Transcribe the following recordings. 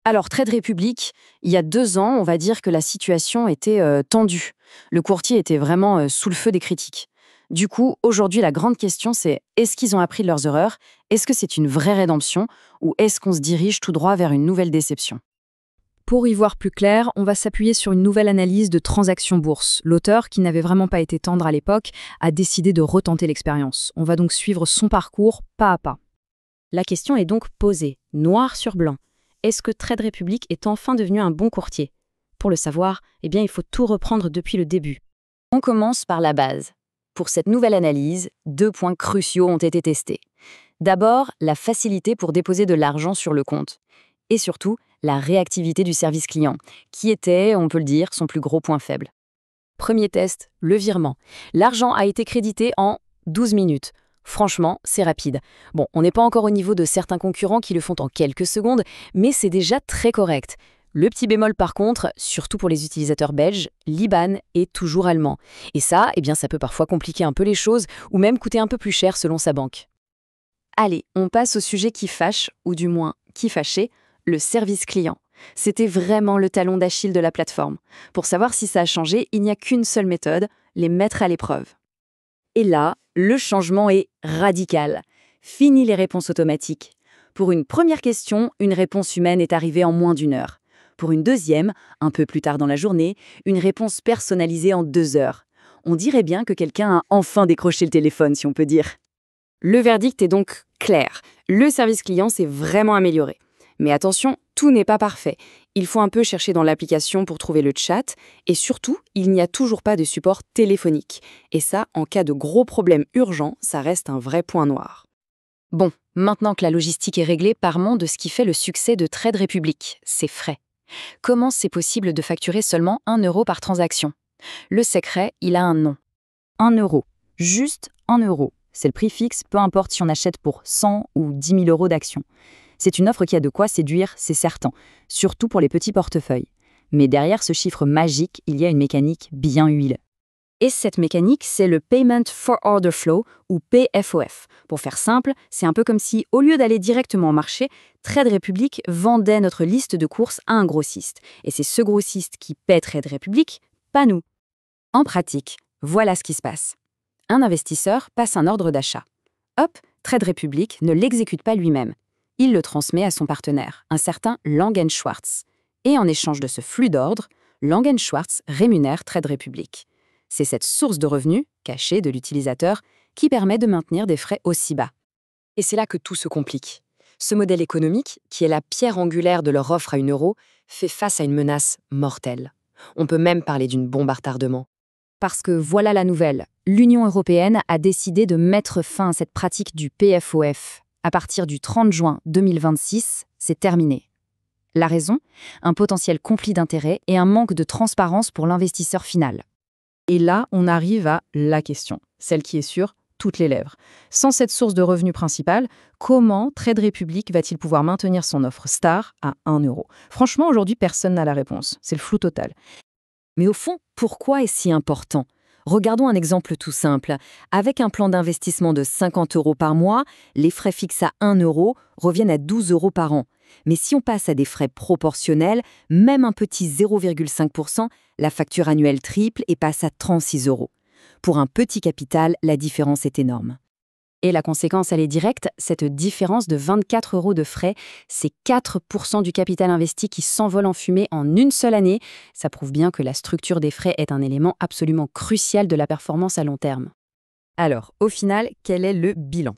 Alors, Trade Republic, il y a 2 ans, on va dire que la situation était tendue. Le courtier était vraiment sous le feu des critiques. Du coup, aujourd'hui, la grande question, c'est est-ce qu'ils ont appris de leurs erreurs? Est-ce que c'est une vraie rédemption? Ou est-ce qu'on se dirige tout droit vers une nouvelle déception? Pour y voir plus clair, on va s'appuyer sur une nouvelle analyse de Transaction Bourse. L'auteur, qui n'avait vraiment pas été tendre à l'époque, a décidé de retenter l'expérience. On va donc suivre son parcours pas à pas. La question est donc posée, noir sur blanc. Est-ce que Trade Republic est enfin devenu un bon courtier? Pour le savoir, il faut tout reprendre depuis le début. On commence par la base. Pour cette nouvelle analyse, 2 points cruciaux ont été testés. D'abord, la facilité pour déposer de l'argent sur le compte. Et surtout, la réactivité du service client, qui était, on peut le dire, son plus gros point faible. Premier test, le virement. L'argent a été crédité en 12 minutes. Franchement, c'est rapide. Bon, on n'est pas encore au niveau de certains concurrents qui le font en quelques secondes, mais c'est déjà très correct. Le petit bémol par contre, surtout pour les utilisateurs belges, l'IBAN est toujours allemand. Et ça, ça peut parfois compliquer un peu les choses ou même coûter un peu plus cher selon sa banque. Allez, on passe au sujet qui fâche, ou du moins qui fâchait, le service client. C'était vraiment le talon d'Achille de la plateforme. Pour savoir si ça a changé, il n'y a qu'une seule méthode, les mettre à l'épreuve. Et là, le changement est radical. Fini les réponses automatiques. Pour une première question, une réponse humaine est arrivée en moins d'1 heure. Pour une deuxième, un peu plus tard dans la journée, une réponse personnalisée en 2 heures. On dirait bien que quelqu'un a enfin décroché le téléphone, si on peut dire. Le verdict est donc clair. Le service client s'est vraiment amélioré. Mais attention, tout n'est pas parfait. Il faut un peu chercher dans l'application pour trouver le chat. Et surtout, il n'y a toujours pas de support téléphonique. Et ça, en cas de gros problèmes urgents, ça reste un vrai point noir. Bon, maintenant que la logistique est réglée, parlons de ce qui fait le succès de Trade Republic, ses frais. Comment c'est possible de facturer seulement 1 euro par transaction? Le secret, il a un nom. 1 euro. Juste 1 euro. C'est le prix fixe, peu importe si on achète pour 100 ou 10 000 euros d'actions. C'est une offre qui a de quoi séduire, c'est certain, surtout pour les petits portefeuilles. Mais derrière ce chiffre magique, il y a une mécanique bien huilée. Et cette mécanique, c'est le Payment for Order Flow, ou PFOF. Pour faire simple, c'est un peu comme si, au lieu d'aller directement au marché, Trade Republic vendait notre liste de courses à un grossiste. Et c'est ce grossiste qui paie Trade Republic, pas nous. En pratique, voilà ce qui se passe. Un investisseur passe un ordre d'achat. Hop, Trade Republic ne l'exécute pas lui-même. Il le transmet à son partenaire, un certain Lang & Schwartz. Et en échange de ce flux d'ordre, Lang & Schwartz rémunère Trade Republic. C'est cette source de revenus, cachée de l'utilisateur, qui permet de maintenir des frais aussi bas. Et c'est là que tout se complique. Ce modèle économique, qui est la pierre angulaire de leur offre à 1 euro, fait face à une menace mortelle. On peut même parler d'une bombe à retardement. Parce que voilà la nouvelle, l'Union européenne a décidé de mettre fin à cette pratique du PFOF. À partir du 30 juin 2026, c'est terminé. La raison? Un potentiel conflit d'intérêts et un manque de transparence pour l'investisseur final. Et là, on arrive à la question, celle qui est sur toutes les lèvres. Sans cette source de revenus principale, comment Trade Republic va-t-il pouvoir maintenir son offre star à 1 euro? Franchement, aujourd'hui, personne n'a la réponse. C'est le flou total. Mais au fond, pourquoi est-ce si important? Regardons un exemple tout simple. Avec un plan d'investissement de 50 euros par mois, les frais fixes à 1 euro reviennent à 12 euros par an. Mais si on passe à des frais proportionnels, même un petit 0,5%, la facture annuelle triple et passe à 36 euros. Pour un petit capital, la différence est énorme. Et la conséquence, elle est directe, cette différence de 24 euros de frais, c'est 4% du capital investi qui s'envole en fumée en une seule année. Ça prouve bien que la structure des frais est un élément absolument crucial de la performance à long terme. Alors, au final, quel est le bilan?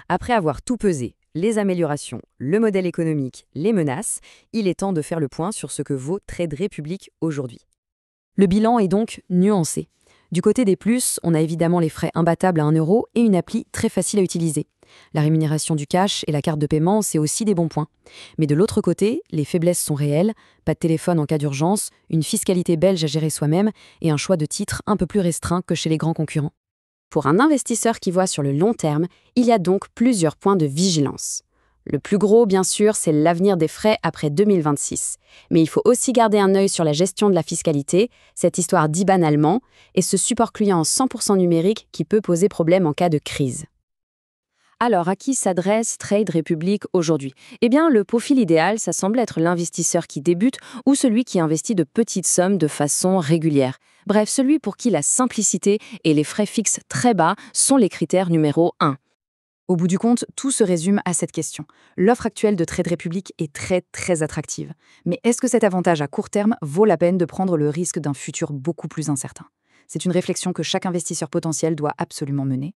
Après avoir tout pesé, les améliorations, le modèle économique, les menaces, il est temps de faire le point sur ce que vaut Trade Republic aujourd'hui. Le bilan est donc nuancé. Du côté des plus, on a évidemment les frais imbattables à 1 euro et une appli très facile à utiliser. La rémunération du cash et la carte de paiement, c'est aussi des bons points. Mais de l'autre côté, les faiblesses sont réelles, pas de téléphone en cas d'urgence, une fiscalité belge à gérer soi-même et un choix de titres un peu plus restreint que chez les grands concurrents. Pour un investisseur qui voit sur le long terme, il y a donc plusieurs points de vigilance. Le plus gros, bien sûr, c'est l'avenir des frais après 2026. Mais il faut aussi garder un œil sur la gestion de la fiscalité, cette histoire d'IBAN allemand, et ce support client en 100% numérique qui peut poser problème en cas de crise. Alors, à qui s'adresse Trade Republic aujourd'hui? Eh bien, le profil idéal, ça semble être l'investisseur qui débute ou celui qui investit de petites sommes de façon régulière. Bref, celui pour qui la simplicité et les frais fixes très bas sont les critères numéro 1. Au bout du compte, tout se résume à cette question. L'offre actuelle de Trade Republic est très attractive. Mais est-ce que cet avantage à court terme vaut la peine de prendre le risque d'un futur beaucoup plus incertain? C'est une réflexion que chaque investisseur potentiel doit absolument mener.